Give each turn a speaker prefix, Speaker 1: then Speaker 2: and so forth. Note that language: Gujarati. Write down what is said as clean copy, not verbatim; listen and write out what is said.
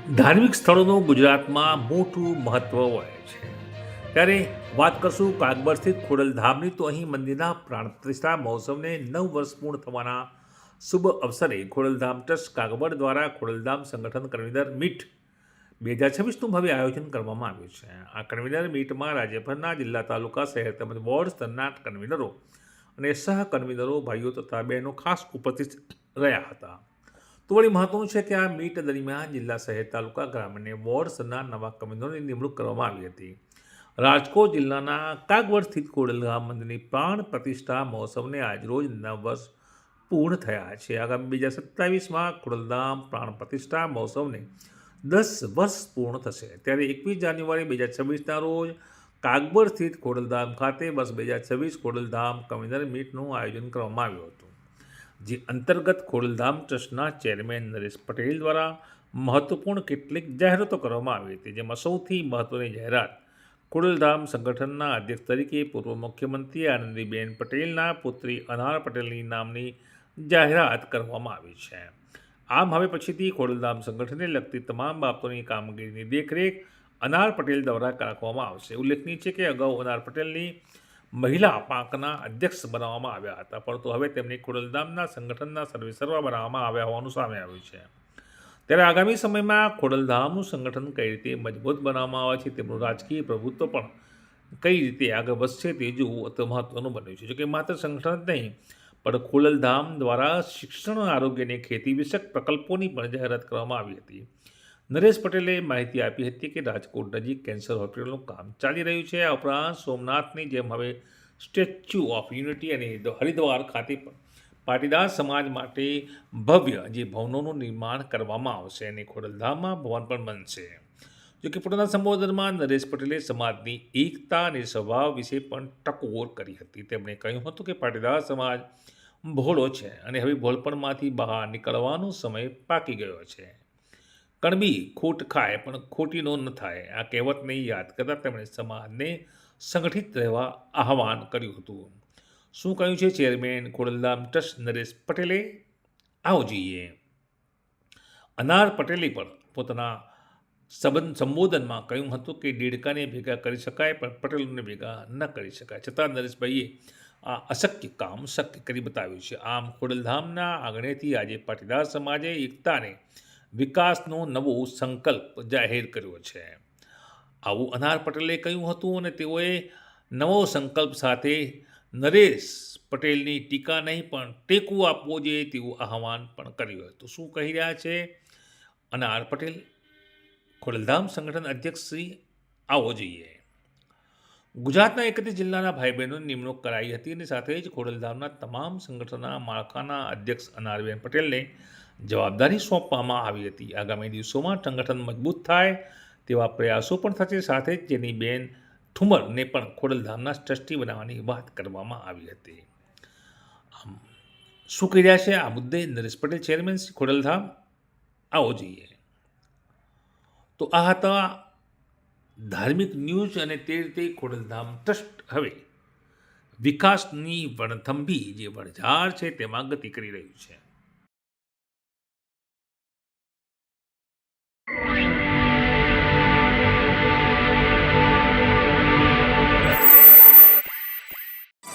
Speaker 1: ધાર્મિક સ્થળોનું ગુજરાતમાં મોટું મહત્ત્વ હોય છે. ત્યારે વાત કરશું કાગબર સ્થિત ખોડલધામની, તો અહીં મંદિરના પ્રાણ પ્રતિષ્ઠા મહોત્સવને 9 વર્ષ પૂર્ણ થવાના શુભ અવસરે ખોડલધામ ટ્રસ્ટ કાગબર દ્વારા ખોડલધામ સંગઠન કન્વીનર મીટ 2026નું ભવ્ય આયોજન કરવામાં આવ્યું છે. આ કન્વીનર મીટમાં રાજ્યભરના જિલ્લા, તાલુકા, શહેર તેમજ વોર્ડ સ્તરના કન્વીનરો અને સહ કન્વીનરો ભાઈઓ તથા બહેનો ખાસ ઉપસ્થિત રહ્યા હતા. તો વળી મહત્વનું છે કે આ મીટ દરમિયાન જિલ્લા, શહેર, તાલુકા, ગ્રામ અને વોર્ડ સ્તરના નવા કમિશનરોની નિમણૂક કરવામાં આવી હતી. રાજકોટ જિલ્લાના કાગવડ સ્થિત ખોડલધામ મંદિરની પ્રાણ પ્રતિષ્ઠા મહોત્સવને આજરોજ 9 વર્ષ પૂર્ણ થયા છે. આગામી 2027માં ખોડલધામ પ્રાણ પ્રતિષ્ઠા મહોત્સવને 10 વર્ષ પૂર્ણ થશે. ત્યારે 21 જાન્યુઆરી 2026ના રોજ કાગવડ સ્થિત ખોડલધામ ખાતે વર્ષ 2026 ખોડલધામ કન્વીનર મીટનું આયોજન કરવામાં આવ્યું હતું, જે અંતર્ગત ખોડલધામ ટ્રસ્ટના ચેરમેન નરેશ પટેલ દ્વારા મહત્વપૂર્ણ કેટલીક જાહેરાતો કરવામાં આવી હતી. જેમાં સૌથી મહત્વની જાહેરાત ખોડલધામ સંગઠનના અધ્યક્ષ તરીકે પૂર્વ મુખ્યમંત્રી આનંદીબેન પટેલના પુત્રી અનાર પટેલની નામની જાહેરાત કરવામાં આવી છે. આમ હવે પછીથી ખોડલધામ સંગઠનને લગતી તમામ બાબતોની કામગીરીની દેખરેખ અનાર પટેલ દ્વારા રાખવામાં આવશે. ઉલ્લેખનીય છે કે અગાઉ અનાર પટેલની મહિલા પાંખના અધ્યક્ષ બનાવવામાં આવ્યા હતા, પરંતુ હવે તેમને ખોડલધામના સંગઠનના સર્વેસર્વા બનાવવામાં આવ્યા હોવાનું સામે આવ્યું છે. ત્યારે આગામી સમયમાં ખોડલધામનું સંગઠન કઈ રીતે મજબૂત બનાવવામાં આવે છે, તેમનું રાજકીય પ્રભુત્વ પણ કઈ રીતે આગળ વધશે તે જોવું અતિ મહત્વનું બન્યું છે. જોકે માત્ર સંગઠન જ નહીં, પણ ખોડલધામ દ્વારા શિક્ષણ, આરોગ્ય અને ખેતી વિષયક પ્રકલ્પોની પણ જાહેરાત કરવામાં આવી હતી. નરેશ પટેલે માહિતી આપી હતી કે રાજકોટ નજીક કેન્સર હોસ્પિટલનું કામ ચાલી રહ્યું છે. આ ઉપરાંત સોમનાથની જેમ હવે સ્ટેચ્યુ ઓફ યુનિટી અને હરિદ્વાર ખાતે પણ પાટીદાર સમાજ માટે ભવ્ય જે ભવનોનું નિર્માણ કરવામાં આવશે અને ખોડલધામમાં ભવન પણ બનશે. જોકે પોતાના સંબોધનમાં નરેશ પટેલે સમાજની એકતા અને સ્વભાવ વિશે પણ ટકોર કરી હતી. તેમણે કહ્યું હતું કે પાટીદાર સમાજ ભોળો છે અને હવે ભોળપણમાંથી બહાર નીકળવાનો સમય પાકી ગયો છે. કણબી ખોટ ખાય પણ ખોટીનો ન થાય, આ કહેવતને યાદ કરતાં તેમણે સમાજને સંગઠિત રહેવા આહવાન કર્યું હતું. શું કહ્યું છે ચેરમેન ખોડલધામ ટ્રસ્ટ નરેશ પટેલે? આવો જોઈએ. અનાર પટેલે પણ પોતાના સંબોધનમાં કહ્યું હતું કે દેડકાને ભેગા કરી શકાય પણ પટેલોને ભેગા ન કરી શકાય. છતાં નરેશભાઈએ આ અશક્ય કામ શક્ય કરી બતાવ્યું છે. આમ ખોડલધામના આંગણેથી આજે પાટીદાર સમાજે એકતાને વિકાસનો નવો સંકલ્પ જાહેર કર્યો છે. આવું અનાર પટેલે કહ્યું હતું અને તેઓએ નવો સંકલ્પ સાથે નરેશ પટેલની ટીકા નહીં પણ ટેકો આપવો જોઈએ તેવું આહવાન પણ કર્યું હતું. શું કહી રહ્યા છે અનાર પટેલ, ખોડલધામ સંગઠન અધ્યક્ષ શ્રી? આવો જોઈએ. ગુજરાતના 31 જિલ્લાના ભાઈ બહેનોની નિમણૂક કરાઈ હતી અને સાથે જ ખોડલધામના તમામ સંગઠનના માળખાના અધ્યક્ષ અનારબેન પટેલને જવાબદારી સોંપવામાં આવી હતી. આગામી દિવસોમાં સંગઠન મજબૂત થાય તેવા પ્રયાસો પણ થશે. સાથે જ જેની બેન ઠુમરને પણ ખોડલધામના ટ્રસ્ટી બનાવવાની વાત કરવામાં આવી હતી. આમ શું કહી રહ્યા છે આ મુદ્દે નરેશ પટેલ, ચેરમેન શ્રી ખોડલધામ? આવો જોઈએ. તો આ હતા ધાર્મિક ન્યૂઝ અને તે રીતે ખોડલધામ ટ્રસ્ટ હવે વિકાસની વણથંભી જે વણઝાર છે તેમાં ગતિ કરી રહ્યું છે.